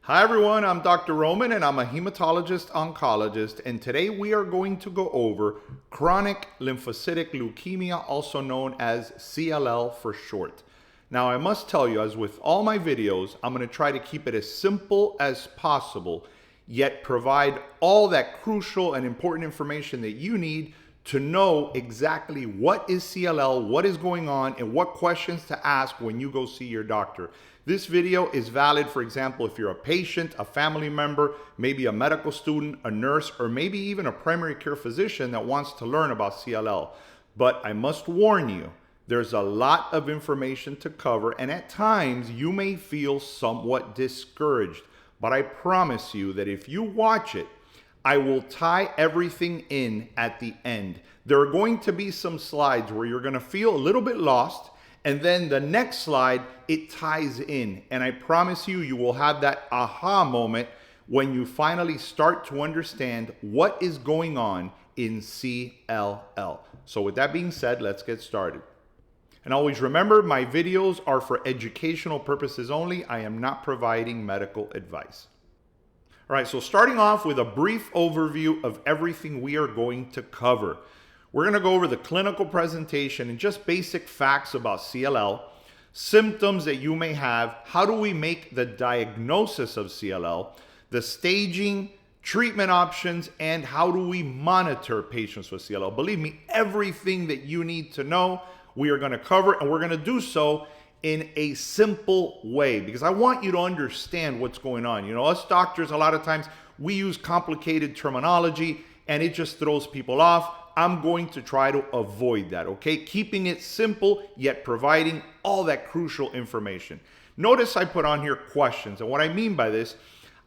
Hi everyone, I'm Dr. Roman and I'm a hematologist oncologist, and today we are going to go over chronic lymphocytic leukemia, also known as CLL for short. Now I must tell you, as with all my videos, I'm going to try to keep it as simple as possible, yet provide all that crucial and important information that you need to know exactly what is CLL, what is going on, and what questions to ask when you go see your doctor. This video is valid, for example, if you're a patient, a family member, maybe a medical student, a nurse, or maybe even a primary care physician that wants to learn about CLL. But I must warn you, there's a lot of information to cover, and at times you may feel somewhat discouraged. But I promise you that if you watch it, I will tie everything in at the end. There are going to be some slides where you're going to feel a little bit lost, and then the next slide, it ties in. And I promise you, you will have that aha moment when you finally start to understand what is going on in CLL. So with that being said, let's get started. And always remember, my videos are for educational purposes only. I am not providing medical advice. All right, so starting off with a brief overview of everything we are going to cover. We're going to go over the clinical presentation and just basic facts about CLL, symptoms that you may have, how do we make the diagnosis of CLL, the staging, treatment options, and how do we monitor patients with CLL. Believe me, everything that you need to know, we are going to cover, and we're going to do so in a simple way, because I want you to understand what's going on. You know, us doctors, a lot of times we use complicated terminology and it just throws people off. I'm going to try to avoid that, okay? Keeping it simple, yet providing all that crucial information. Notice I put on here questions, and what I mean by this,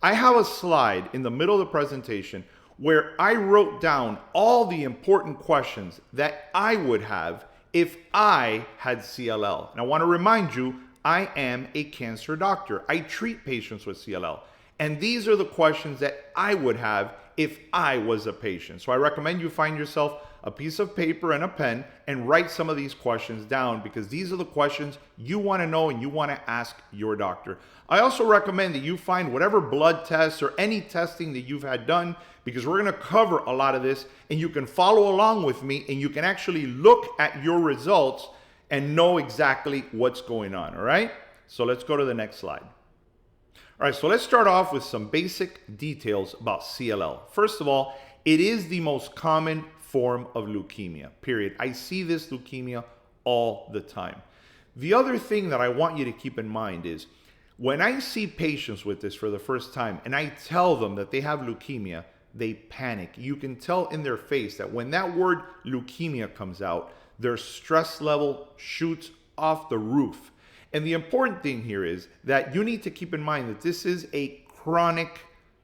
I have a slide in the middle of the presentation where I wrote down all the important questions that I would have if I had CLL. And I want to remind you, I am a cancer doctor. I treat patients with CLL. And these are the questions that I would have if I was a patient. So I recommend you find yourself a piece of paper and a pen and write some of these questions down, because these are the questions you want to know and you want to ask your doctor. I also recommend that you find whatever blood tests or any testing that you've had done, because we're going to cover a lot of this and you can follow along with me and you can actually look at your results and know exactly what's going on. All right, so let's go to the next slide. All right, so let's start off with some basic details about CLL. First of all, it is the most common form of leukemia, period. I see this leukemia all the time. The other thing that I want you to keep in mind is when I see patients with this for the first time and I tell them that they have leukemia, they panic. You can tell in their face that when that word leukemia comes out, their stress level shoots off the roof. And the important thing here is that you need to keep in mind that this is a chronic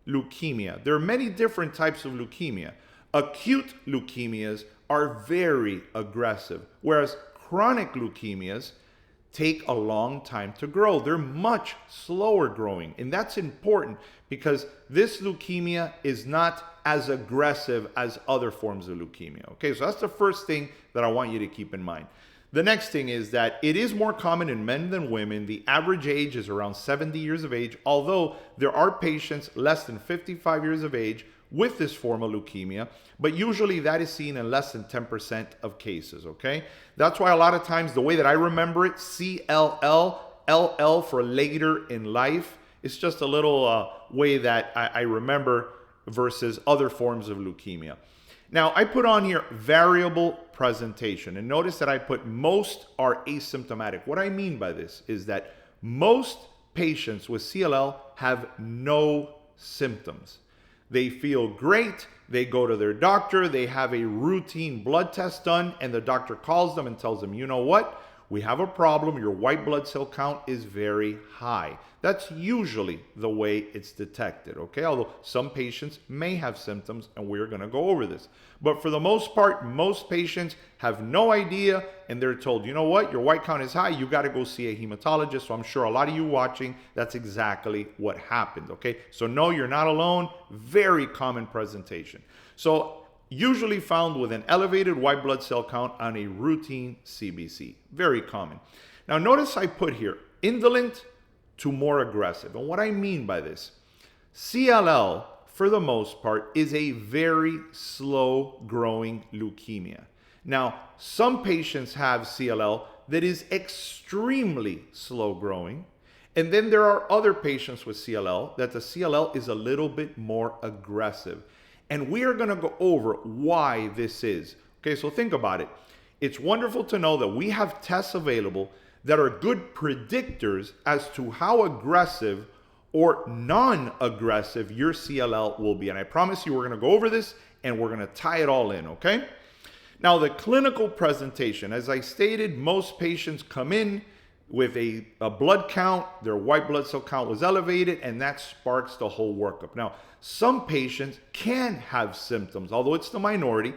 leukemia. There are many different types of leukemia. Acute leukemias are very aggressive, whereas chronic leukemias take a long time to grow. They're much slower growing, and that's important because this leukemia is not as aggressive as other forms of leukemia. Okay, so that's the first thing that I want you to keep in mind. The next thing is that it is more common in men than women. The average age is around 70 years of age, although there are patients less than 55 years of age with this form of leukemia, but usually that is seen in less than 10% of cases, okay? That's why a lot of times the way that I remember it, CLL, LL for later in life, it's just a little way that I remember versus other forms of leukemia. Now, I put on here variable presentation, and notice that I put most are asymptomatic. What I mean by this is that most patients with CLL have no symptoms. They feel great, they go to their doctor, they have a routine blood test done, and the doctor calls them and tells them, you know what? We have a problem, your white blood cell count is very high. That's usually the way it's detected, okay? Although some patients may have symptoms, and we're gonna go over this. But for the most part, most patients have no idea, and they're told, you know what, your white count is high, you gotta go see a hematologist. So I'm sure a lot of you watching, that's exactly what happened, okay? So no, you're not alone, very common presentation. So usually found with an elevated white blood cell count on a routine CBC. Very common. Now notice I put here indolent to more aggressive. And what I mean by this CLL, for the most part, is a very slow growing leukemia. Now, some patients have CLL that is extremely slow growing. And then there are other patients with CLL that the CLL is a little bit more aggressive. And we are going to go over why this is. Okay, so think about it. It's wonderful to know that we have tests available that are good predictors as to how aggressive or non-aggressive your CLL will be. And I promise you we're going to go over this and we're going to tie it all in, okay? Now, the clinical presentation, as I stated, most patients come in with a blood count, their white blood cell count was elevated, and that sparks the whole workup. Now, some patients can have symptoms, although it's the minority.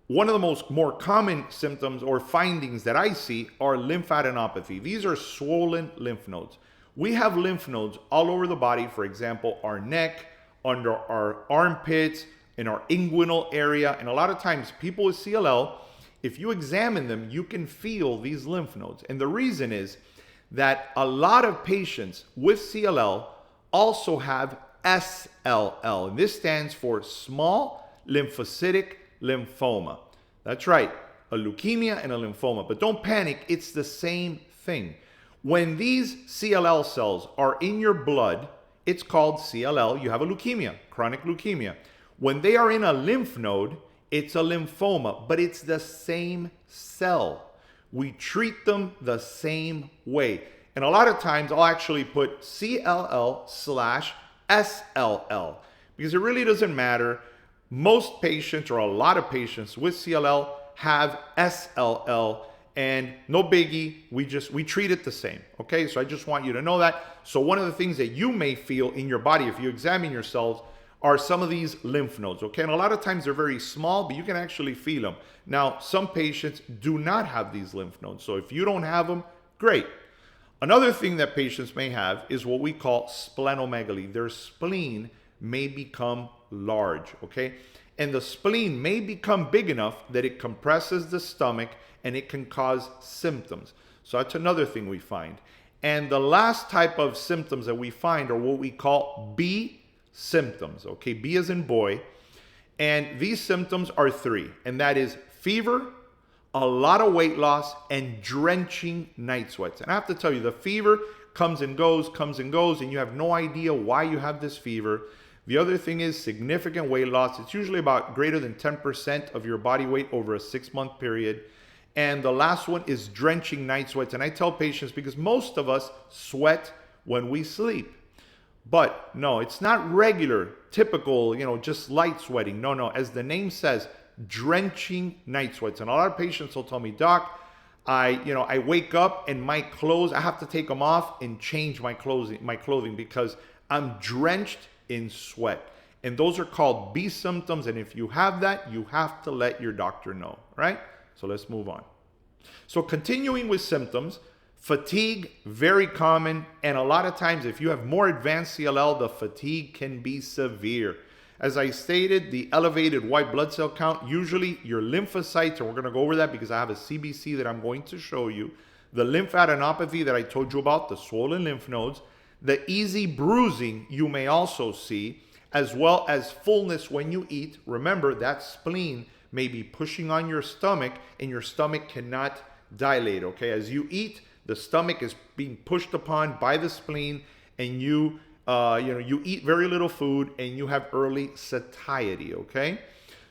One of the more common symptoms or findings that I see are lymphadenopathy. These are swollen lymph nodes. We have lymph nodes all over the body, for example, our neck, under our armpits, in our inguinal area. And a lot of times people with CLL, if you examine them, you can feel these lymph nodes. And the reason is that a lot of patients with CLL also have SLL. And this stands for small lymphocytic lymphoma. That's right, a leukemia and a lymphoma. But don't panic, it's the same thing. When these CLL cells are in your blood, it's called CLL. You have a leukemia, chronic leukemia. When they are in a lymph node, it's a lymphoma, but it's the same cell. We treat them the same way. And a lot of times I'll actually put CLL/SLL because it really doesn't matter. Most patients, or a lot of patients with CLL, have SLL, and no biggie, we treat it the same. Okay, so I just want you to know that. So one of the things that you may feel in your body if you examine yourselves are some of these lymph nodes. Okay, and a lot of times they're very small, but you can actually feel them. Now, some patients do not have these lymph nodes, so if you don't have them, great. Another thing that patients may have is what we call splenomegaly. Their spleen may become large, okay? And the spleen may become big enough that it compresses the stomach and it can cause symptoms. So that's another thing we find. And the last type of symptoms that we find are what we call B symptoms, okay? B as in boy. And these symptoms are three, and that is fever, a lot of weight loss, and drenching night sweats. And I have to tell you, the fever comes and goes, and you have no idea why you have this fever. The other thing is significant weight loss. It's usually about greater than 10% of your body weight over a 6-month period. And the last one is drenching night sweats. And I tell patients, because most of us sweat when we sleep. But no, it's not regular, typical, just light sweating. No, as the name says, drenching night sweats. And a lot of patients will tell me, Doc, I wake up and my clothes, I have to take them off and change my clothing because I'm drenched in sweat. And those are called B symptoms. And if you have that, you have to let your doctor know, right? So let's move on. So continuing with symptoms, fatigue, very common. And a lot of times, if you have more advanced CLL, the fatigue can be severe. As I stated, the elevated white blood cell count, usually your lymphocytes, and we're going to go over that because I have a CBC that I'm going to show you. The lymphadenopathy that I told you about, the swollen lymph nodes, the easy bruising you may also see, as well as fullness when you eat. Remember, that spleen may be pushing on your stomach and your stomach cannot dilate, okay? As you eat, the stomach is being pushed upon by the spleen, and you eat very little food and you have early satiety, okay?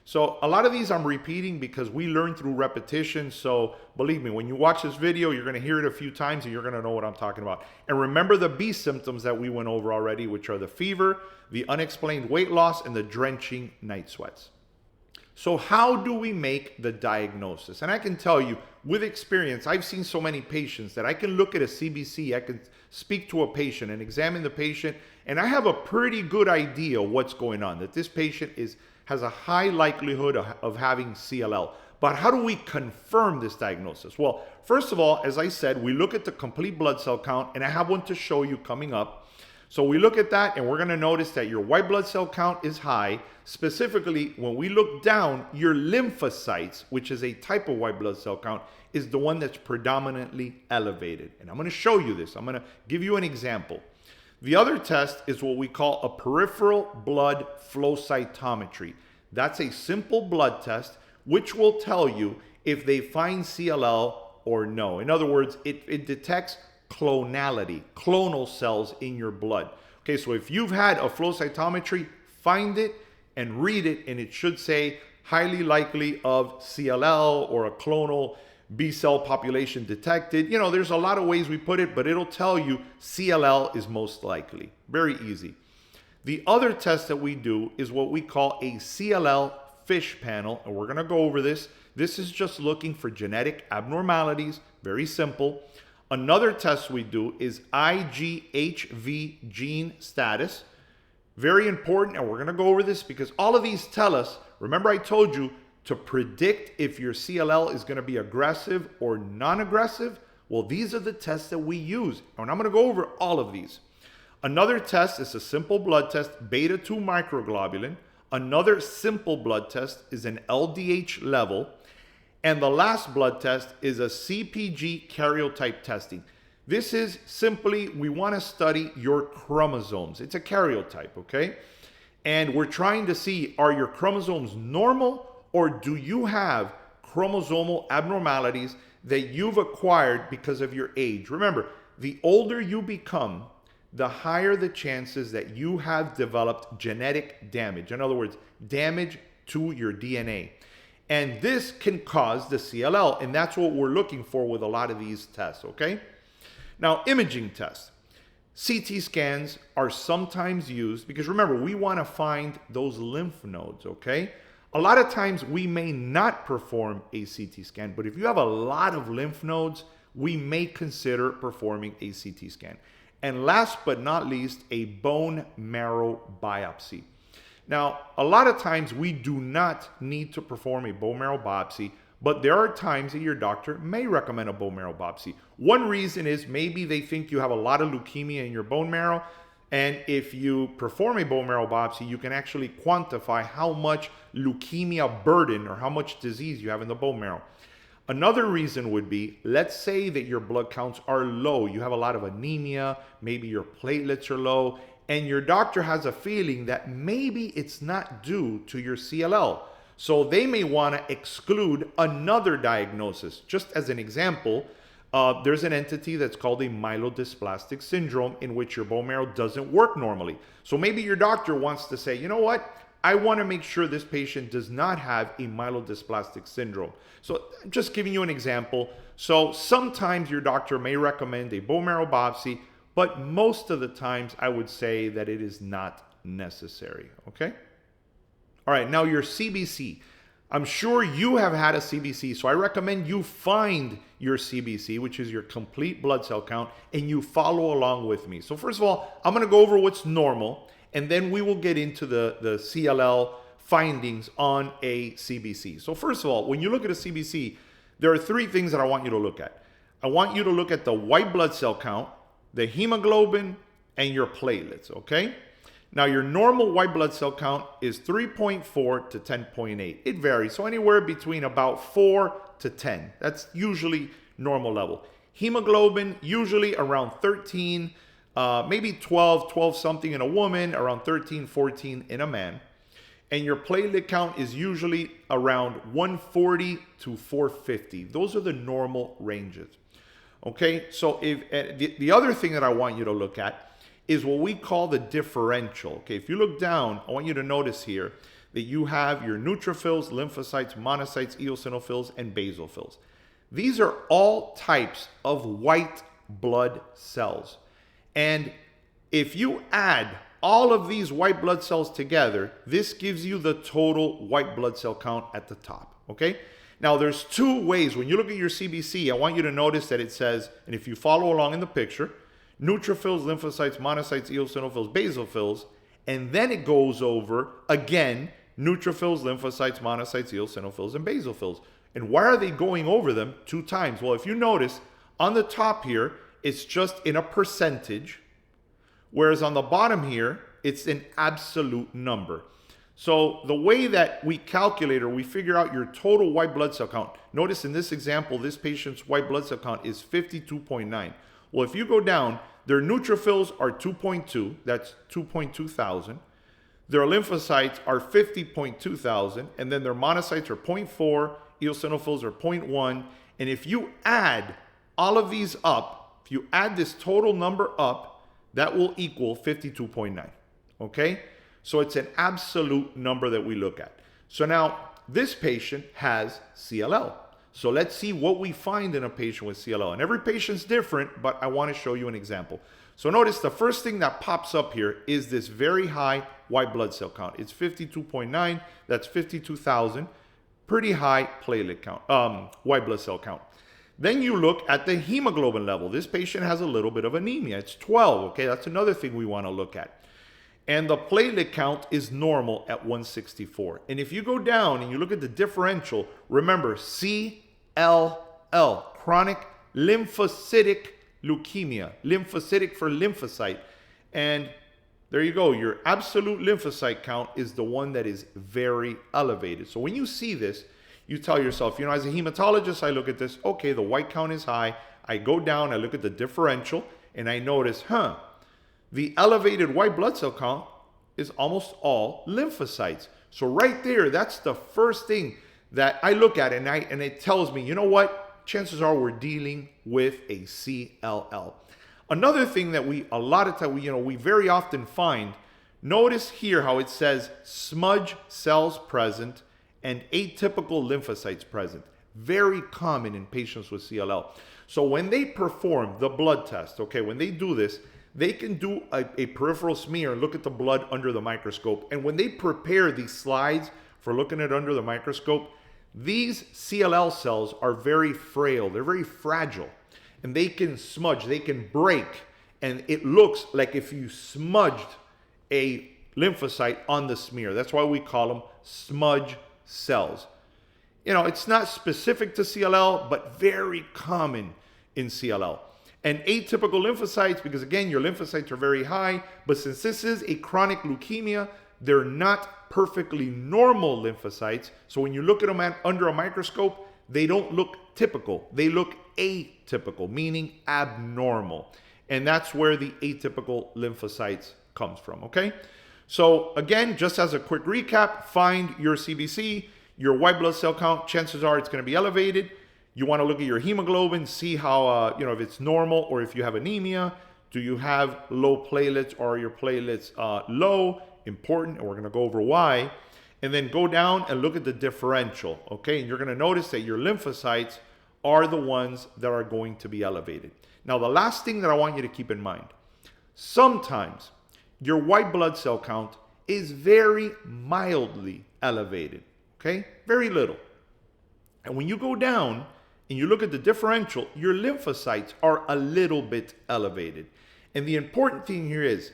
So a lot of these I'm repeating because we learn through repetition. So believe me, when you watch this video, you're going to hear it a few times and you're going to know what I'm talking about. And remember the B symptoms that we went over already, which are the fever, the unexplained weight loss, and the drenching night sweats. So how do we make the diagnosis? And I can tell you, with experience, I've seen so many patients that I can look at a CBC, I can speak to a patient and examine the patient, and I have a pretty good idea what's going on, that this patient has a high likelihood of having CLL. But how do we confirm this diagnosis? Well, first of all, as I said, we look at the complete blood cell count, and I have one to show you coming up. So we look at that and we're going to notice that your white blood cell count is high. Specifically, when we look down, your lymphocytes, which is a type of white blood cell count, is the one that's predominantly elevated. And I'm going to show you this. I'm going to give you an example. The other test is what we call a peripheral blood flow cytometry. That's a simple blood test which will tell you if they find CLL or no. In other words, it detects clonality, clonal cells in your blood. Okay, so if you've had a flow cytometry, find it and read it, and it should say highly likely of CLL or a clonal B cell population detected. You know, there's a lot of ways we put it, but it'll tell you CLL is most likely. Very easy. The other test that we do is what we call a CLL FISH panel, and we're going to go over this. This is just looking for genetic abnormalities, very simple. Another test we do is IGHV gene status. Very important, and we're going to go over this because all of these tell us, remember I told you to predict if your CLL is going to be aggressive or non-aggressive? Well, these are the tests that we use, and I'm going to go over all of these. Another test is a simple blood test, beta-2 microglobulin. Another simple blood test is an LDH level. And the last blood test is a CpG karyotype testing. This is simply, we want to study your chromosomes. It's a karyotype, okay? And we're trying to see, are your chromosomes normal, or do you have chromosomal abnormalities that you've acquired because of your age? Remember, the older you become, the higher the chances that you have developed genetic damage. In other words, damage to your DNA. And this can cause the CLL, and that's what we're looking for with a lot of these tests, okay? Now, imaging tests. CT scans are sometimes used because remember, we want to find those lymph nodes, okay? A lot of times we may not perform a CT scan, but if you have a lot of lymph nodes, we may consider performing a CT scan. And last but not least, a bone marrow biopsy. Now, a lot of times we do not need to perform a bone marrow biopsy, but there are times that your doctor may recommend a bone marrow biopsy. One reason is maybe they think you have a lot of leukemia in your bone marrow, and if you perform a bone marrow biopsy, you can actually quantify how much leukemia burden or how much disease you have in the bone marrow. Another reason would be, let's say that your blood counts are low, you have a lot of anemia, maybe your platelets are low, and your doctor has a feeling that maybe it's not due to your CLL. So they may want to exclude another diagnosis. Just as an example, there's an entity that's called a myelodysplastic syndrome in which your bone marrow doesn't work normally. So maybe your doctor wants to say, you know what? I want to make sure this patient does not have a myelodysplastic syndrome. So I'm just giving you an example. So sometimes your doctor may recommend a bone marrow biopsy, but most of the times I would say that it is not necessary, okay? All right, now your CBC. I'm sure you have had a CBC, so I recommend you find your CBC, which is your complete blood cell count, and you follow along with me. So first of all, I'm gonna go over what's normal, and then we will get into the CLL findings on a CBC. So first of all, when you look at a CBC, there are three things that I want you to look at. I want you to look at the white blood cell count, the hemoglobin, and your platelets, okay? Now, your normal white blood cell count is 3.4 to 10.8. It varies, so anywhere between about 4 to 10. That's usually normal level. Hemoglobin, usually around 13, maybe 12 something in a woman, around 13, 14 in a man. And your platelet count is usually around 140 to 450. Those are the normal ranges. Okay, so the other thing that I want you to look at is what we call the differential. Okay, if you look down, I want you to notice here that you have your neutrophils, lymphocytes, monocytes, eosinophils, and basophils. These are all types of white blood cells. And if you add all of these white blood cells together, this gives you the total white blood cell count at the top, okay? Now, there's two ways. When you look at your CBC, I want you to notice that it says, and if you follow along in the picture, neutrophils, lymphocytes, monocytes, eosinophils, basophils, and then it goes over, again, neutrophils, lymphocytes, monocytes, eosinophils, and basophils. And why are they going over them two times? Well, if you notice, on the top here, it's just in a percentage, whereas on the bottom here, it's an absolute number. So the way that we calculate or we figure out your total white blood cell count, notice in this example, this patient's white blood cell count is 52.9. Well, if you go down, their neutrophils are 2.2, that's 2.2 thousand. Their lymphocytes are 50.2 thousand, and then their monocytes are 0.4, eosinophils are 0.1. And if you add all of these up, if you add this total number up, that will equal 52.9. Okay? So it's an absolute number that we look at. So now this patient has CLL. So let's see what we find in a patient with CLL. And every patient's different, but I want to show you an example. So notice the first thing that pops up here is this very high white blood cell count. It's 52.9. That's 52,000. Pretty high platelet count, white blood cell count. Then you look at the hemoglobin level. This patient has a little bit of anemia. It's 12. Okay, that's another thing we want to look at. And the platelet count is normal at 164. And if you go down and you look at the differential, remember CLL, chronic lymphocytic leukemia, lymphocytic for lymphocyte. And there you go. Your absolute lymphocyte count is the one that is very elevated. So when you see this, you tell yourself, you know, as a hematologist, I look at this, okay, the white count is high. I go down, I look at the differential, and I notice, the elevated white blood cell count is almost all lymphocytes. So right there, that's the first thing that I look at, and it tells me, you know what? Chances are we're dealing with a CLL. Another thing that we very often find, notice here how it says smudge cells present and atypical lymphocytes present. Very common in patients with CLL. So when they perform the blood test, okay, when they do this, they can do a peripheral smear, look at the blood under the microscope. And when they prepare these slides for looking at under the microscope, these CLL cells are very frail. They're very fragile. And they can smudge, they can break. And it looks like if you smudged a lymphocyte on the smear. That's why we call them smudge cells. You know, it's not specific to CLL, but very common in CLL. And atypical lymphocytes, because again, your lymphocytes are very high, but since this is a chronic leukemia, they're not perfectly normal lymphocytes. So when you look at them under a microscope, they don't look typical. They look atypical, meaning abnormal. And that's where the atypical lymphocytes comes from, okay? So again, just as a quick recap, find your CBC, your white blood cell count, chances are it's going to be elevated. You want to look at your hemoglobin, see how, if it's normal or if you have anemia. Do you have low platelets or are your platelets low? Important, and we're going to go over why. And then go down and look at the differential, okay? And you're going to notice that your lymphocytes are the ones that are going to be elevated. Now, the last thing that I want you to keep in mind, sometimes your white blood cell count is very mildly elevated, okay? Very little. And when you go down and you look at the differential, your lymphocytes are a little bit elevated. And the important thing here is,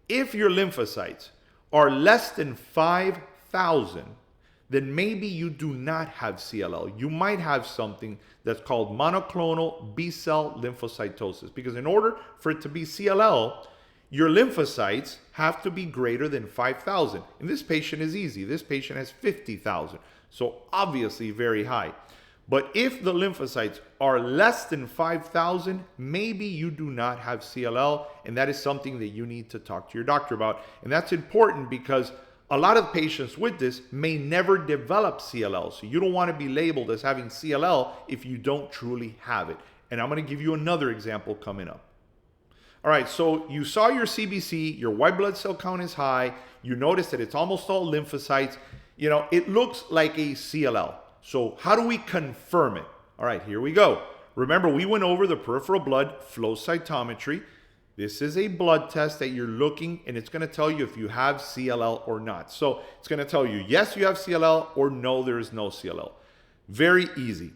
if your lymphocytes are less than 5,000, then maybe you do not have CLL. You might have something that's called monoclonal B-cell lymphocytosis. Because in order for it to be CLL, your lymphocytes have to be greater than 5,000. And this patient is easy. This patient has 50,000. So obviously very high. But if the lymphocytes are less than 5,000, maybe you do not have CLL, and that is something that you need to talk to your doctor about. And that's important because a lot of patients with this may never develop CLL. So you don't want to be labeled as having CLL if you don't truly have it. And I'm going to give you another example coming up. All right, so you saw your CBC, your white blood cell count is high. You notice that it's almost all lymphocytes. You know, it looks like a CLL. So how do we confirm it? All right, here we go. Remember, we went over the peripheral blood flow cytometry. This is a blood test that you're looking, and it's going to tell you if you have CLL or not. So it's going to tell you, yes, you have CLL, or no, there is no CLL. Very easy.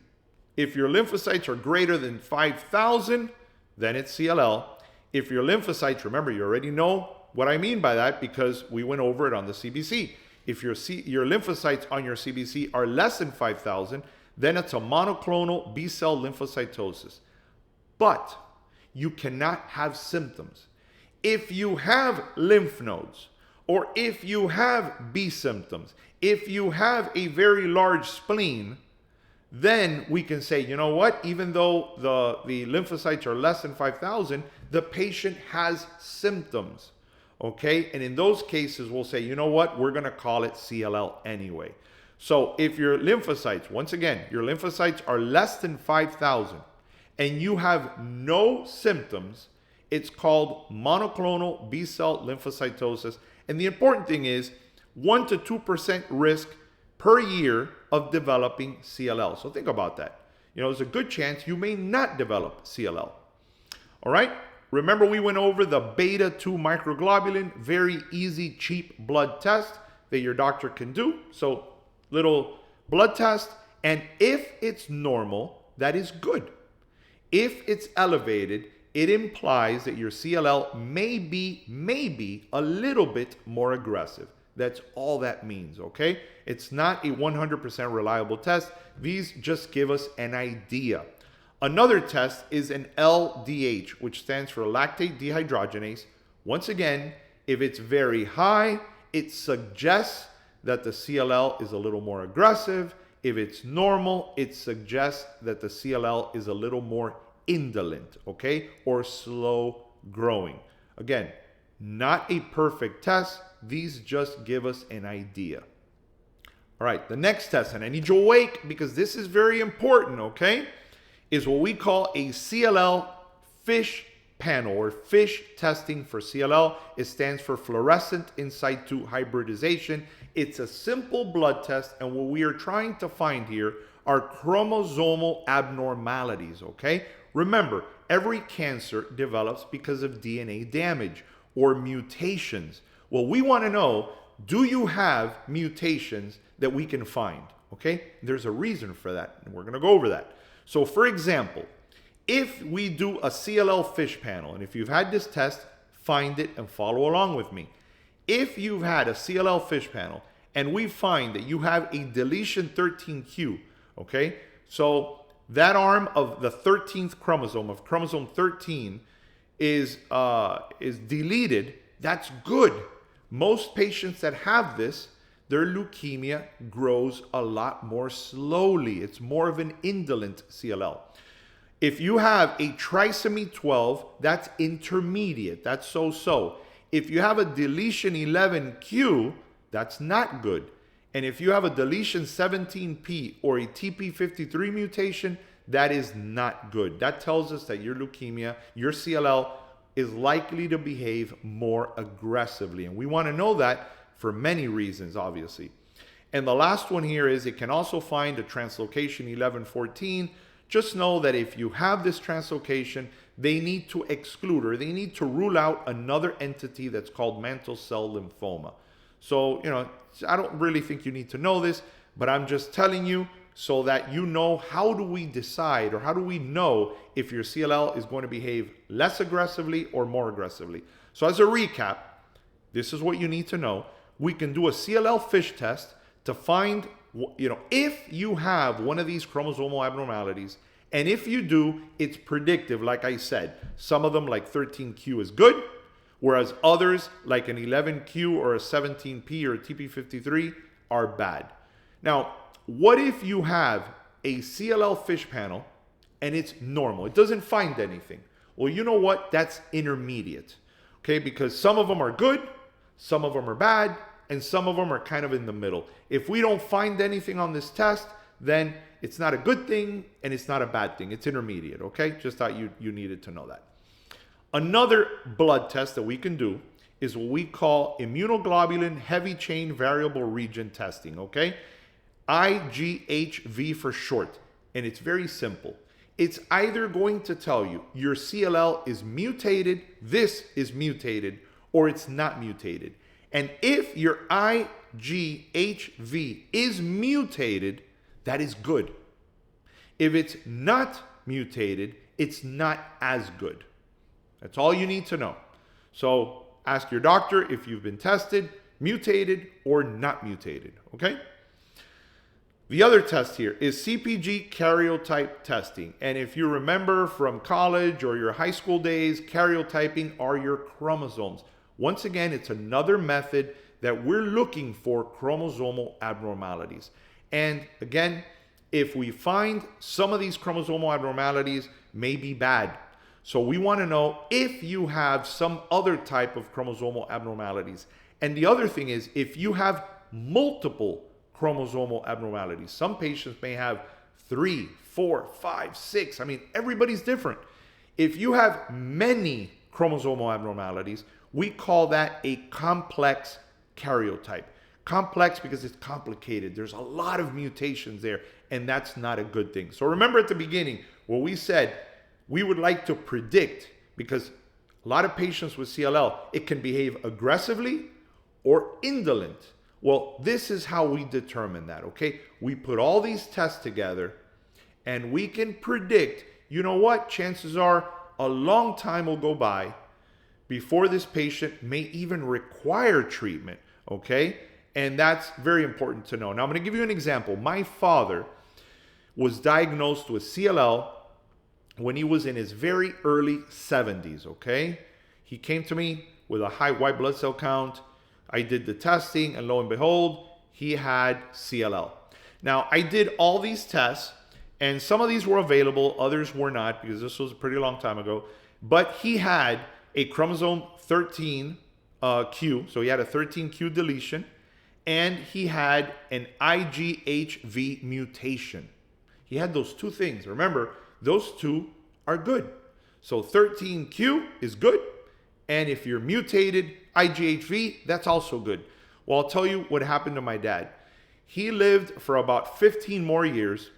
If your lymphocytes are greater than 5,000, then it's CLL. If your lymphocytes, remember, you already know what I mean by that because we went over it on the CBC. If your lymphocytes on your CBC are less than 5,000, then it's a monoclonal B-cell lymphocytosis. But you cannot have symptoms. If you have lymph nodes, or if you have B symptoms, if you have a very large spleen, then we can say, you know what, even though the lymphocytes are less than 5,000, the patient has symptoms, okay? And in those cases, we'll say, you know what, we're gonna call it CLL anyway. So if your lymphocytes, once again, your lymphocytes are less than 5,000 and you have no symptoms, it's called monoclonal B-cell lymphocytosis. And the important thing is 1 to 2% risk per year of developing CLL. So think about that. You know, there's a good chance you may not develop CLL. All right? Remember we went over the beta 2 microglobulin, very easy, cheap blood test that your doctor can do. So little blood test, and if it's normal, that is good. If it's elevated, it implies that your CLL may be a little bit more aggressive. That's all that means, okay? It's not a 100% reliable test. These just give us an idea. Another test is an LDH, which stands for lactate dehydrogenase. Once again, if it's very high, it suggests that the CLL is a little more aggressive. If it's normal, it suggests that the CLL is a little more indolent, okay, or slow growing. Again, not a perfect test. These just give us an idea. All right, the next test, and I need you awake because this is very important, okay, is what we call a CLL FISH panel, or FISH testing for CLL. It stands for fluorescent in situ hybridization. It's a simple blood test, and what we are trying to find here are chromosomal abnormalities, okay? Remember, every cancer develops because of DNA damage or mutations. Well, we want to know, do you have mutations that we can find, okay? There's a reason for that, and we're going to go over that. So, for example, if we do a CLL FISH panel, and if you've had this test, find it and follow along with me. If you've had a CLL FISH panel and we find that you have a deletion 13q, okay? So that arm of the 13th chromosome, of chromosome 13, is deleted, that's good. Most patients that have this, their leukemia grows a lot more slowly. It's more of an indolent CLL. If you have a trisomy 12, that's intermediate, that's so-so. If you have a deletion 11q, that's not good. And if you have a deletion 17p or a TP53 mutation, that is not good. That tells us that your leukemia, your CLL, is likely to behave more aggressively. And we want to know that for many reasons, obviously. And the last one here is it can also find a translocation 1114. Just know that if you have this translocation, they need to exclude, or they need to rule out another entity that's called mantle cell lymphoma. So, you know, I don't really think you need to know this, but I'm just telling you so that you know, how do we decide, or how do we know if your CLL is going to behave less aggressively or more aggressively. So as a recap, this is what you need to know. We can do a CLL FISH test to find, you know, if you have one of these chromosomal abnormalities, and if you do, it's predictive. Like I said, some of them, like 13q, is good, whereas others, like an 11q or a 17p or a TP53, are bad. Now, what if you have a CLL FISH panel and it's normal? It doesn't find anything. Well, you know what? That's intermediate, okay? Because some of them are good, some of them are bad, and some of them are kind of in the middle. If we don't find anything on this test, then it's not a good thing and it's not a bad thing. It's intermediate, okay? Just thought you needed to know that. Another blood test that we can do is what we call immunoglobulin heavy chain variable region testing, okay? IGHV for short. And it's very simple. It's either going to tell you your CLL is mutated, this is mutated, or it's not mutated. And if your IGHV is mutated, that is good. If it's not mutated, it's not as good. That's all you need to know. So ask your doctor if you've been tested, mutated, or not mutated, okay? The other test here is CpG karyotype testing. And if you remember from college or your high school days, karyotyping are your chromosomes. Once again, it's another method that we're looking for chromosomal abnormalities. And again, if we find some of these chromosomal abnormalities may be bad. So we want to know if you have some other type of chromosomal abnormalities. And the other thing is, if you have multiple chromosomal abnormalities, some patients may have 3, 4, 5, 6. I mean, everybody's different. If you have many chromosomal abnormalities, we call that a complex karyotype. Complex because it's complicated. There's a lot of mutations there, and that's not a good thing. So remember at the beginning, what we said, we would like to predict, because a lot of patients with CLL, it can behave aggressively or indolent. Well, this is how we determine that, okay? We put all these tests together and we can predict, you know what? Chances are a long time will go by before this patient may even require treatment, okay? And that's very important to know. Now, I'm going to give you an example. My father was diagnosed with CLL when he was in his very early 70s, okay? He came to me with a high white blood cell count. I did the testing, and lo and behold, he had CLL. Now, I did all these tests, and some of these were available, others were not, because this was a pretty long time ago. But he had a chromosome 13q, so he had a 13q deletion, and he had an IGHV mutation. He had those two things. Remember, those two are good. So 13q is good, and if you're mutated IGHV, that's also good. Well, I'll tell you what happened to my dad. He lived for about 15 more years,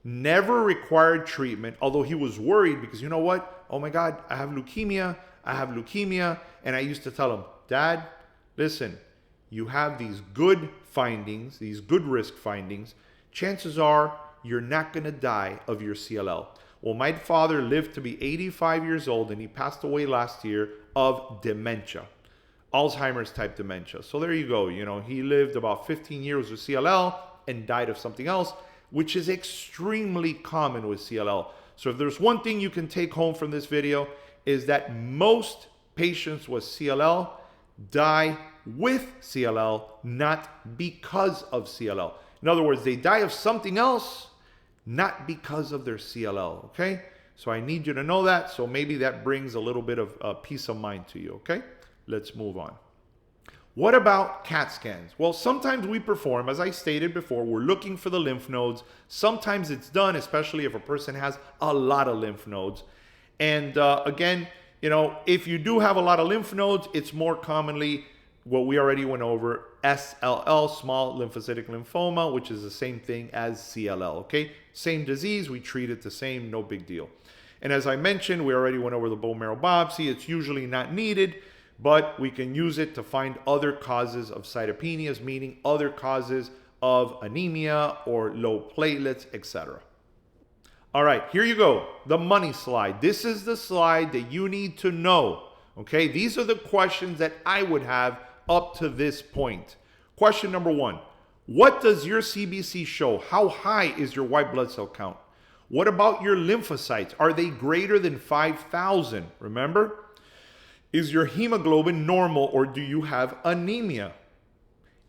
never required treatment, although he was worried because, you know what? Oh my God, I have leukemia. And I used to tell him, Dad, listen, you have these good findings, these good risk findings. Chances are you're not going to die of your CLL. Well, my father lived to be 85 years old, and he passed away last year of dementia, Alzheimer's type dementia. So there you go. You know, he lived about 15 years with CLL and died of something else, which is extremely common with CLL. So if there's one thing you can take home from this video, is that most patients with CLL die with CLL, not because of CLL. In other words, they die of something else, not because of their CLL, okay? So I need you to know that, so maybe that brings a little bit of peace of mind to you, okay? Let's move on. What about CAT scans? Well, sometimes we perform, as I stated before, we're looking for the lymph nodes. Sometimes it's done, especially if a person has a lot of lymph nodes. And again, you know, if you do have a lot of lymph nodes, it's more commonly what we already went over, SLL, small lymphocytic lymphoma, which is the same thing as CLL, okay? Same disease, we treat it the same, no big deal. And as I mentioned, we already went over the bone marrow biopsy. It's usually not needed, but we can use it to find other causes of cytopenias, meaning other causes of anemia or low platelets, etc. All right, here you go, the money slide. This is the slide that you need to know, okay? These are the questions that I would have up to this point. Question number 1, what does your CBC show? How high is your white blood cell count? What about your lymphocytes? Are they greater than 5,000? Remember? Is your hemoglobin normal, or do you have anemia?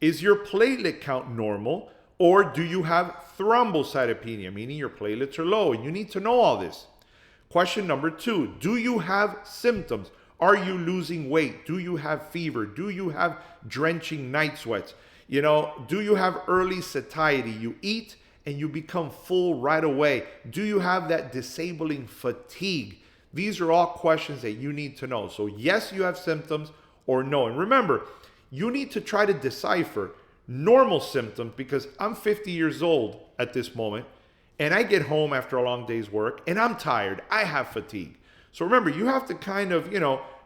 Is your platelet count normal, or do you have thrombocytopenia, meaning your platelets are low? And you need to know all this. Question number 2, do you have symptoms? Are you losing weight? Do you have fever? Do you have drenching night sweats? You know, do you have early satiety? You eat and you become full right away. Do you have that disabling fatigue? These are all questions that you need to know. So yes, you have symptoms, or no. And remember, you need to try to decipher normal symptoms, because I'm 50 years old at this moment and I get home after a long day's work and I'm tired. I have fatigue. So remember, you have to kind of,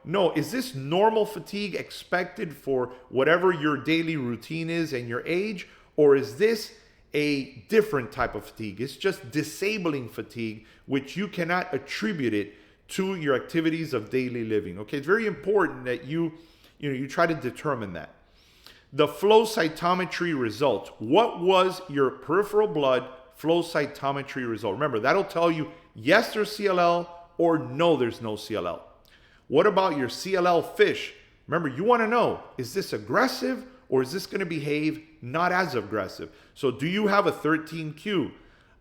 know, is this normal fatigue expected for whatever your daily routine is and your age? Or is this a different type of fatigue? It's just disabling fatigue, which you cannot attribute it to your activities of daily living. Okay, it's very important that you try to determine that. The flow cytometry result. What was your peripheral blood flow cytometry result? Remember, that'll tell you yes, there's CLL, or no, there's no CLL. What about your CLL fish? Remember, you want to know, is this aggressive, or is this going to behave not as aggressive? So do you have a 13q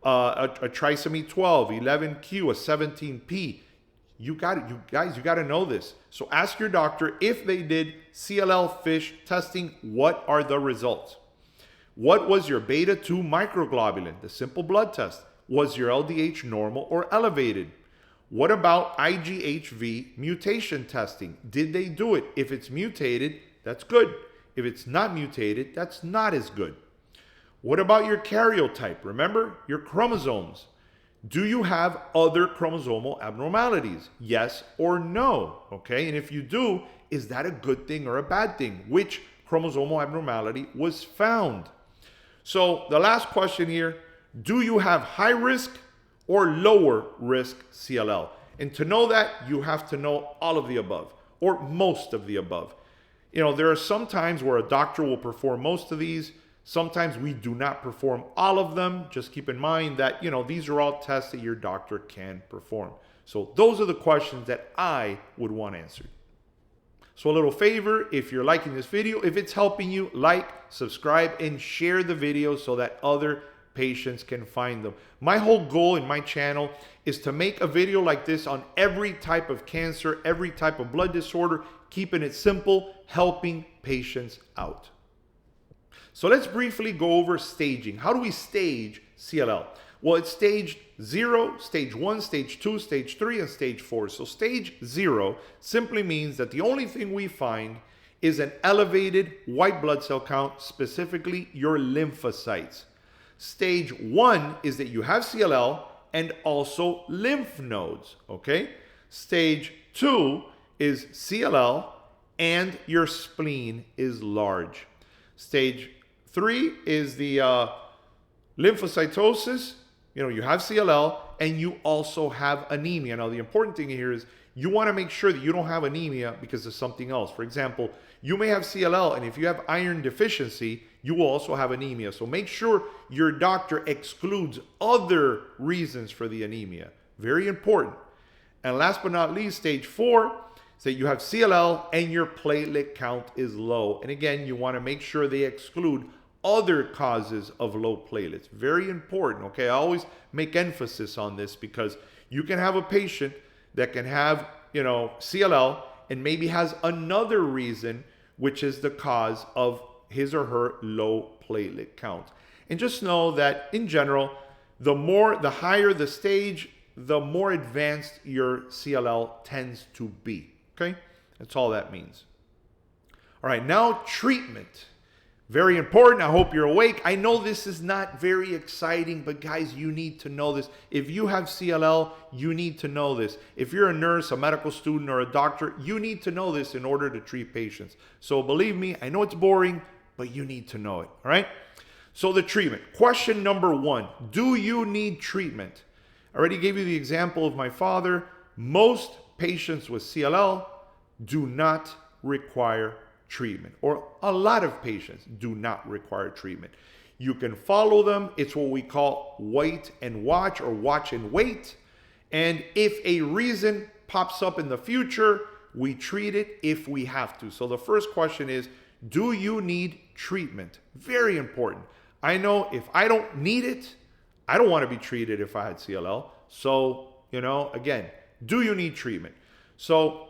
a trisomy 12, 11q, a 17p. You guys, you got to know this. So ask your doctor if they did CLL fish testing, what are the results? What was your beta 2 microglobulin, the simple blood test? Was your LDH normal or elevated? What about IGHV mutation testing? Did they do it? If it's mutated, that's good. If it's not mutated, that's not as good. What about your karyotype? Remember, your chromosomes. Do you have other chromosomal abnormalities? Yes or no? Okay, and if you do, is that a good thing or a bad thing? Which chromosomal abnormality was found? So the last question here, do you have high risk or lower risk CLL? And to know that, you have to know all of the above, or most of the above. You know, there are some times where a doctor will perform most of these. Sometimes we do not perform all of them. Just keep in mind that, you know, these are all tests that your doctor can perform. So those are the questions that I would want answered. So a little favor, if you're liking this video, if it's helping you, like, subscribe, and share the video so that other patients can find them. My whole goal in my channel is to make a video like this on every type of cancer, every type of blood disorder, keeping it simple, helping patients out. So let's briefly go over staging. How do we stage CLL? Well, it's stage 0, stage 1, stage 2, stage 3, and stage 4. So stage 0 simply means that the only thing we find is an elevated white blood cell count, specifically your lymphocytes. Stage 1 is that you have CLL and also lymph nodes, okay? Stage 2 is CLL and your spleen is large. Stage 3 is the lymphocytosis. You know, you have CLL and you also have anemia. Now, the important thing here is you want to make sure that you don't have anemia because of something else. For example, you may have CLL, and if you have iron deficiency, you will also have anemia. So make sure your doctor excludes other reasons for the anemia. Very important. And last but not least, stage 4 is that you have CLL and your platelet count is low. And again, you want to make sure they exclude other causes of low platelets. Very important, okay? I always make emphasis on this because you can have a patient that can have, you know, CLL and maybe has another reason, which is the cause of his or her low platelet count. And just know that in general, the higher the stage, the more advanced your CLL tends to be, okay? That's all that means. All right, now treatment. Very important. I hope you're awake. I know this is not very exciting, but guys, you need to know this. If you have CLL, you need to know this. If you're a nurse, a medical student, or a doctor, you need to know this in order to treat patients. So believe me, I know it's boring, but you need to know it, all right? So the treatment. Question number 1, do you need treatment? I already gave you the example of my father. Most patients with CLL do not require treatment, or a lot of patients do not require treatment. You can follow them. It's what we call wait and watch, or watch and wait. And if a reason pops up in the future, we treat it if we have to. So the first question is, do you need treatment? Very important. I know if I don't need it, I don't want to be treated if I had CLL. So, you know, again, do you need treatment? So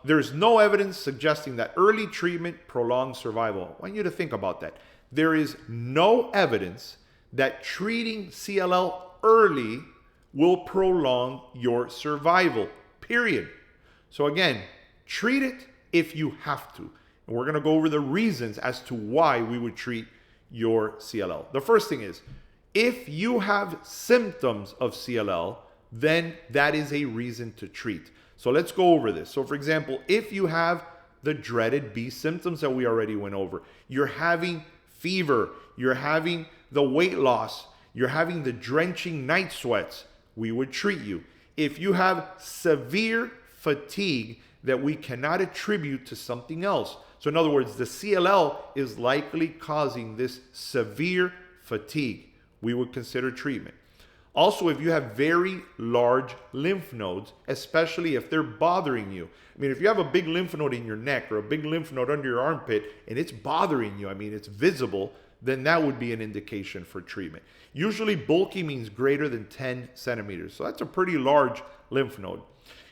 there's no evidence suggesting that early treatment prolongs survival. I want you to think about that. There is no evidence that treating CLL early will prolong your survival, period. So again, treat it if you have to. And we're going to go over the reasons as to why we would treat your CLL. The first thing is, if you have symptoms of CLL, then that is a reason to treat. So let's go over this. So for example, if you have the dreaded B symptoms that we already went over, you're having fever, you're having the weight loss, you're having the drenching night sweats, we would treat you. If you have severe fatigue that we cannot attribute to something else, so in other words, the CLL is likely causing this severe fatigue, we would consider treatment. Also, if you have very large lymph nodes, especially if they're bothering you. I mean, if you have a big lymph node in your neck or a big lymph node under your armpit and it's bothering you, I mean, it's visible, then that would be an indication for treatment. Usually bulky means greater than 10 centimeters. So that's a pretty large lymph node.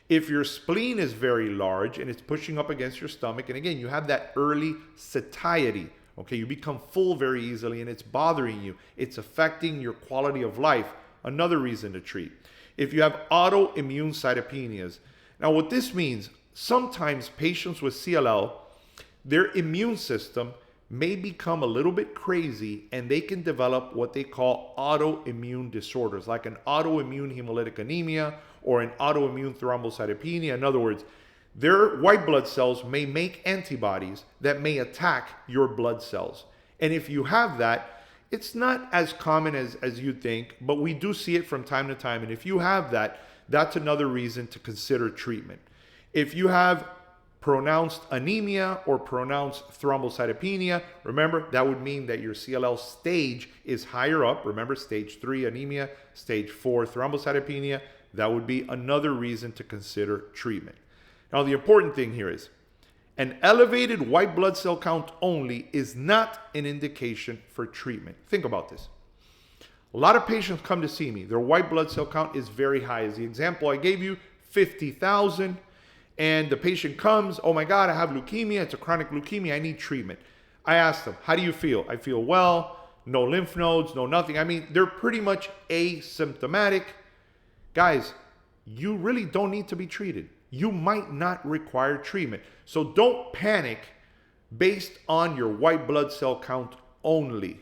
If your spleen is very large and it's pushing up against your stomach, and again, you have that early satiety, okay, you become full very easily and it's bothering you, it's affecting your quality of life, another reason to treat. If you have autoimmune cytopenias, now what this means, sometimes patients with CLL, their immune system may become a little bit crazy and they can develop what they call autoimmune disorders, like an autoimmune hemolytic anemia or an autoimmune thrombocytopenia. In other words, their white blood cells may make antibodies that may attack your blood cells. And if you have that, it's not as common as you think, but we do see it from time to time. And if you have that, that's another reason to consider treatment. If you have pronounced anemia or pronounced thrombocytopenia, remember that would mean that your CLL stage is higher up. Remember, stage 3 anemia, stage 4 thrombocytopenia. That would be another reason to consider treatment. Now, the important thing here is an elevated white blood cell count only is not an indication for treatment. Think about this. A lot of patients come to see me. Their white blood cell count is very high. As the example I gave you, 50,000. And the patient comes, oh my God, I have leukemia. It's a chronic leukemia. I need treatment. I ask them, how do you feel? I feel well, no lymph nodes, no nothing. I mean, they're pretty much asymptomatic. Guys, you really don't need to be treated. You might not require treatment. So don't panic based on your white blood cell count only.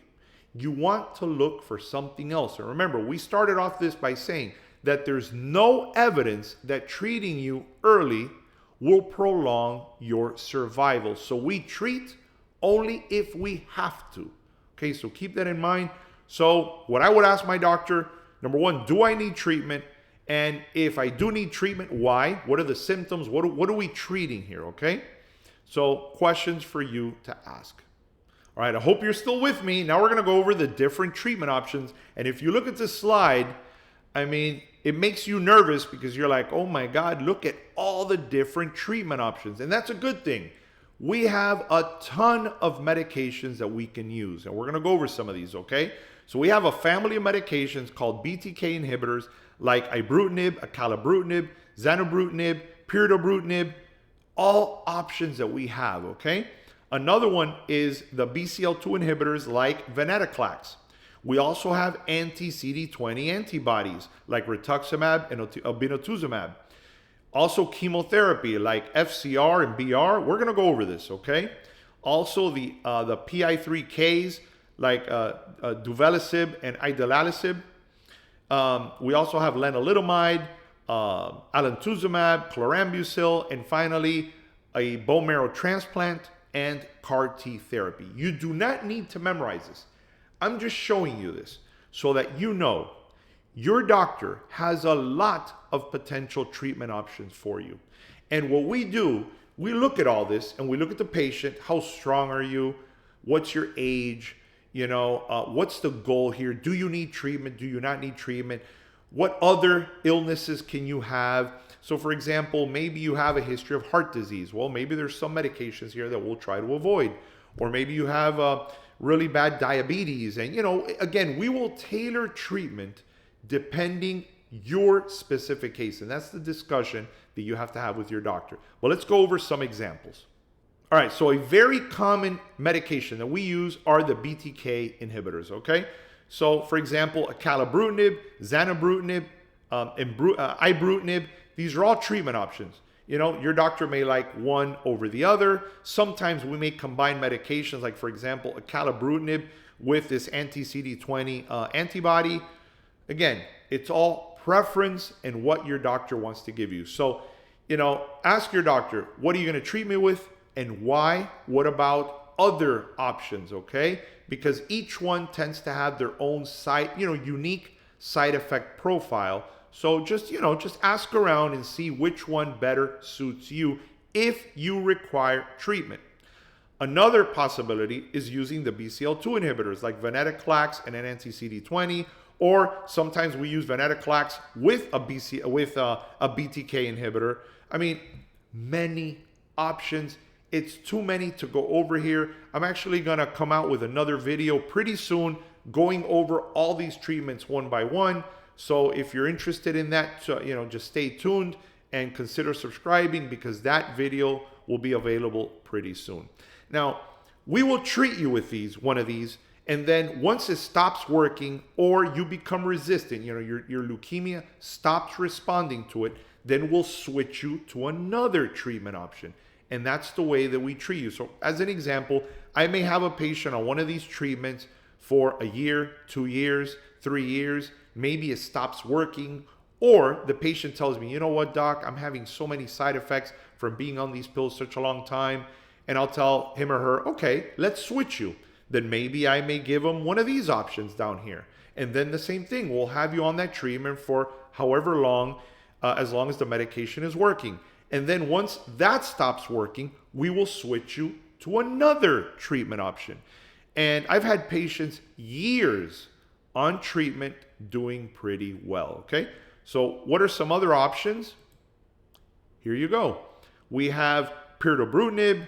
You want to look for something else. And remember, we started off this by saying that there's no evidence that treating you early will prolong your survival. So we treat only if we have to. Okay, so keep that in mind. So what I would ask my doctor, number one, do I need treatment? And if I do need treatment, why? What are the symptoms? What are we treating here, okay? So questions for you to ask. All right, I hope you're still with me. Now we're going to go over the different treatment options. And if you look at this slide, I mean, it makes you nervous because you're like, oh my God, look at all the different treatment options. And that's a good thing. We have a ton of medications that we can use. And we're going to go over some of these, okay? So we have a family of medications called BTK inhibitors like ibrutinib, acalabrutinib, zanubrutinib, pirtobrutinib, all options that we have, okay? Another one is the BCL2 inhibitors like venetoclax. We also have anti-CD20 antibodies like rituximab and obinutuzumab. Also chemotherapy like FCR and BR. We're going to go over this, okay? Also the PI3Ks like duvelisib and idelalisib. We also have lenalidomide, alemtuzumab, chlorambucil, and finally a bone marrow transplant and CAR T therapy. You do not need to memorize this. I'm just showing you this so that you know your doctor has a lot of potential treatment options for you. And what we do, we look at all this and we look at the patient. How strong are you? What's your age? You know, what's the goal here? Do you need treatment? Do you not need treatment? What other illnesses can you have? So for example, maybe you have a history of heart disease. Well, maybe there's some medications here that we'll try to avoid. Or maybe you have really bad diabetes. And, you know, again, we will tailor treatment depending your specific case. And that's the discussion that you have to have with your doctor. Well, let's go over some examples. All right, so a very common medication that we use are the BTK inhibitors, okay? So, for example, acalabrutinib, zanubrutinib, ibrutinib, these are all treatment options. You know, your doctor may like one over the other. Sometimes we may combine medications, like, for example, acalabrutinib with this anti-CD20 antibody. Again, it's all preference and what your doctor wants to give you. So, you know, ask your doctor, what are you going to treat me with? And why? What about other options, okay? Because each one tends to have their own unique side effect profile. So just ask around and see which one better suits you if you require treatment. Another possibility is using the BCL2 inhibitors like venetoclax and an anti-CD20, or sometimes we use venetoclax with a BTK inhibitor. I mean, many options. it's too many to go over here. I'm actually gonna come out with another video pretty soon going over all these treatments one by one. So if you're interested in that, just stay tuned and consider subscribing, because that video will be available pretty soon. Now, we will treat you with one of these, and then once it stops working or you become resistant, your leukemia stops responding to it, then we'll switch you to another treatment option. And that's the way that we treat you. So as an example, I may have a patient on one of these treatments for a year, 2 years, 3 years, maybe it stops working, or the patient tells me, you know what, doc, I'm having so many side effects from being on these pills such a long time. And I'll tell him or her, okay, let's switch you. Then maybe I may give them one of these options down here. And then the same thing, we'll have you on that treatment for however long, as long as the medication is working. And then once that stops working, we will switch you to another treatment option. And I've had patients years on treatment doing pretty well, okay? So what are some other options? Here you go. We have pirtobrutinib.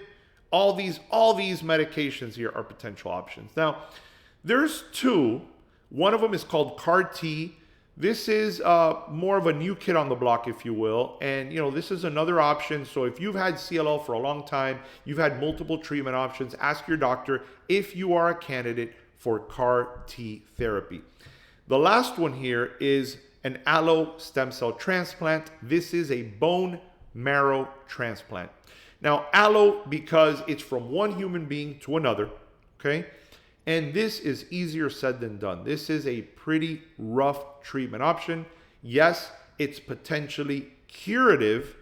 All these medications here are potential options. Now, there's two. One of them is called CAR-T. This is more of a new kid on the block, if you will. And, this is another option. So if you've had CLL for a long time, you've had multiple treatment options, ask your doctor if you are a candidate for CAR-T therapy. The last one here is an allo stem cell transplant. This is a bone marrow transplant. Now, allo, because it's from one human being to another, okay? And this is easier said than done. This is a pretty rough treatment option. Yes, it's potentially curative,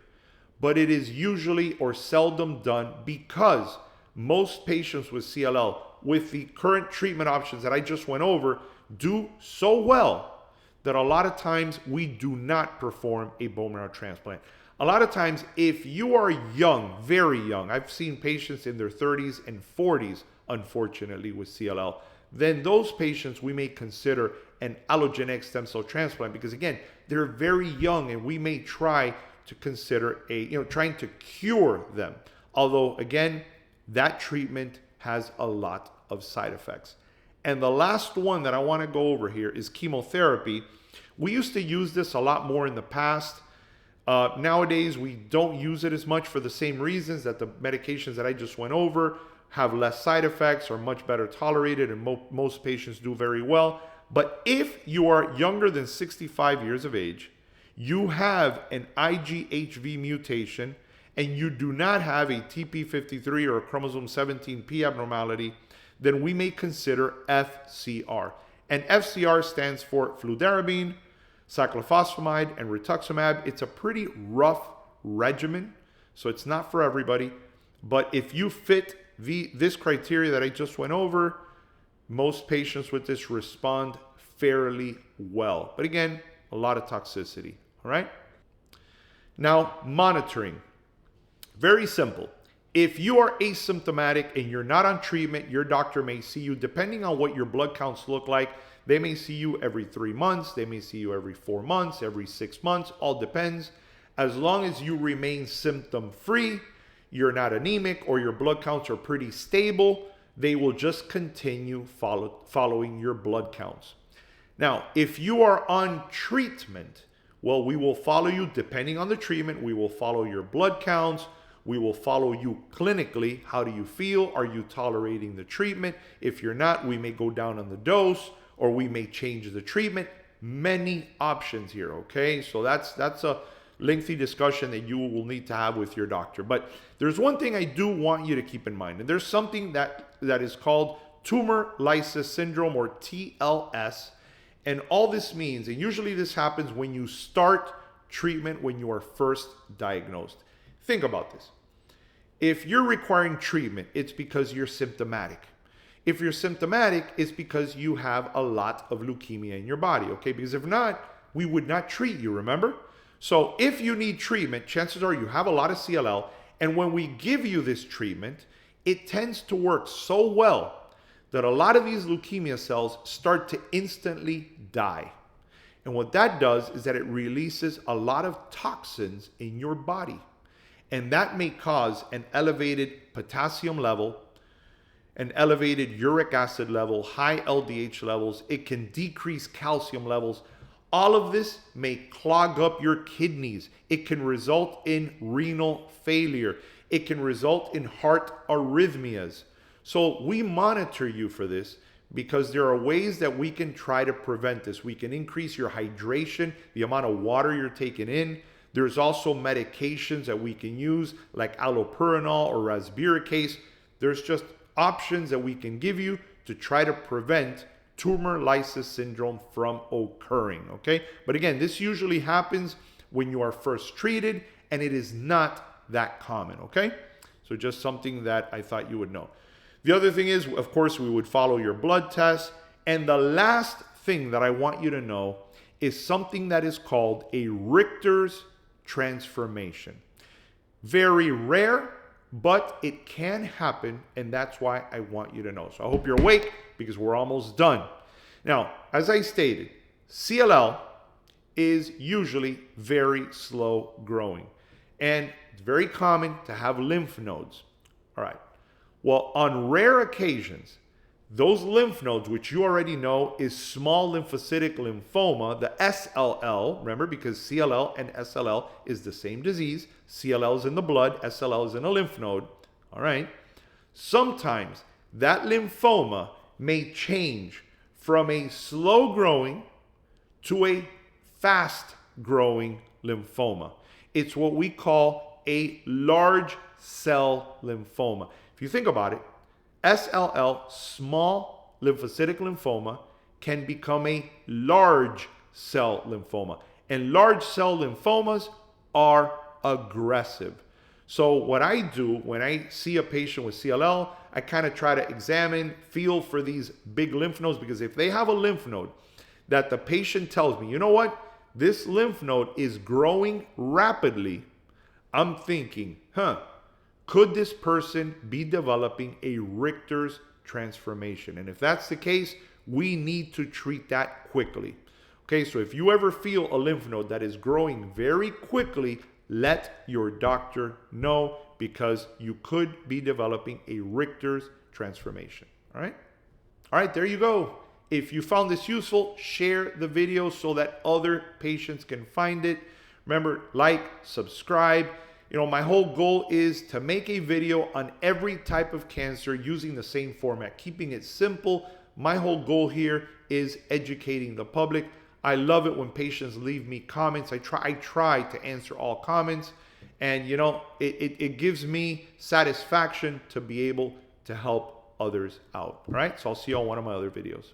but it is usually or seldom done because most patients with CLL, with the current treatment options that I just went over, do so well that a lot of times we do not perform a bone marrow transplant. A lot of times, if you are young, very young, I've seen patients in their 30s and 40s, unfortunately, with CLL, then those patients we may consider an allogeneic stem cell transplant because, again, they're very young and we may try to consider trying to cure them. Although, again, that treatment has a lot of side effects. And the last one that I want to go over here is chemotherapy. We used to use this a lot more in the past. Nowadays, we don't use it as much for the same reasons that the medications that I just went over have less side effects, are much better tolerated, and most patients do very well. But if you are younger than 65 years of age, you have an IGHV mutation, and you do not have a TP53 or a chromosome 17p abnormality, then we may consider FCR. And FCR stands for fludarabine, cyclophosphamide, and rituximab. It's a pretty rough regimen, so it's not for everybody. But if you fit this criteria that I just went over, most patients with this respond fairly well. But again, a lot of toxicity, all right? Now, monitoring. Very simple. If you are asymptomatic and you're not on treatment, your doctor may see you, depending on what your blood counts look like, they may see you every 3 months, they may see you every 4 months, every 6 months, all depends. As long as you remain symptom-free, you're not anemic, or your blood counts are pretty stable, they will just continue following your blood counts. Now, if you are on treatment, well, we will follow you depending on the treatment. We will follow your blood counts. We will follow you clinically. How do you feel? Are you tolerating the treatment? If you're not, we may go down on the dose, or we may change the treatment. Many options here, okay? So that's a lengthy discussion that you will need to have with your doctor. But there's one thing I do want you to keep in mind, and there's something that is called tumor lysis syndrome, or TLS. And all this means, and usually this happens when you start treatment when you are first diagnosed. Think about this. If you're requiring treatment, it's because you're symptomatic. If you're symptomatic, it's because you have a lot of leukemia in your body, okay? Because if not, we would not treat you, remember? So if you need treatment, chances are you have a lot of CLL, and when we give you this treatment, it tends to work so well that a lot of these leukemia cells start to instantly die. And what that does is that it releases a lot of toxins in your body. And that may cause an elevated potassium level, an elevated uric acid level, high LDH levels. It can decrease calcium levels. All of this may clog up your kidneys. It can result in renal failure. It can result in heart arrhythmias. So we monitor you for this because there are ways that we can try to prevent this. We can increase your hydration, the amount of water you're taking in. There's also medications that we can use like allopurinol or rasburicase. There's just options that we can give you to try to prevent tumor lysis syndrome from occurring, okay? But again, this usually happens when you are first treated, and it is not that common, okay? So just something that I thought you would know. The other thing is, of course, we would follow your blood test. And the last thing that I want you to know is something that is called a Richter's transformation. Very rare, but it can happen, and that's why I want you to know. So I hope you're awake because we're almost done. Now, as I stated, CLL is usually very slow growing, and it's very common to have lymph nodes. All right. Well, on rare occasions, those lymph nodes, which you already know is small lymphocytic lymphoma, the SLL, remember, because CLL and SLL is the same disease. CLL is in the blood, SLL is in a lymph node. All right. Sometimes that lymphoma may change from a slow growing to a fast growing lymphoma. It's what we call a large cell lymphoma. If you think about it, SLL, small lymphocytic lymphoma, can become a large cell lymphoma. And large cell lymphomas are aggressive. So what I do when I see a patient with CLL, I kind of try to examine, feel for these big lymph nodes, because if they have a lymph node that the patient tells me, you know what, this lymph node is growing rapidly, I'm thinking, could this person be developing a Richter's transformation? And if that's the case, we need to treat that quickly. Okay, so if you ever feel a lymph node that is growing very quickly, let your doctor know, because you could be developing a Richter's transformation. All right, there you go. If you found this useful, share the video so that other patients can find it. Remember, like, subscribe. You know, my whole goal is to make a video on every type of cancer using the same format, keeping it simple. My whole goal here is educating the public. I love it when patients leave me comments. I try to answer all comments, and you know, it gives me satisfaction to be able to help others out. All right, so I'll see you on one of my other videos.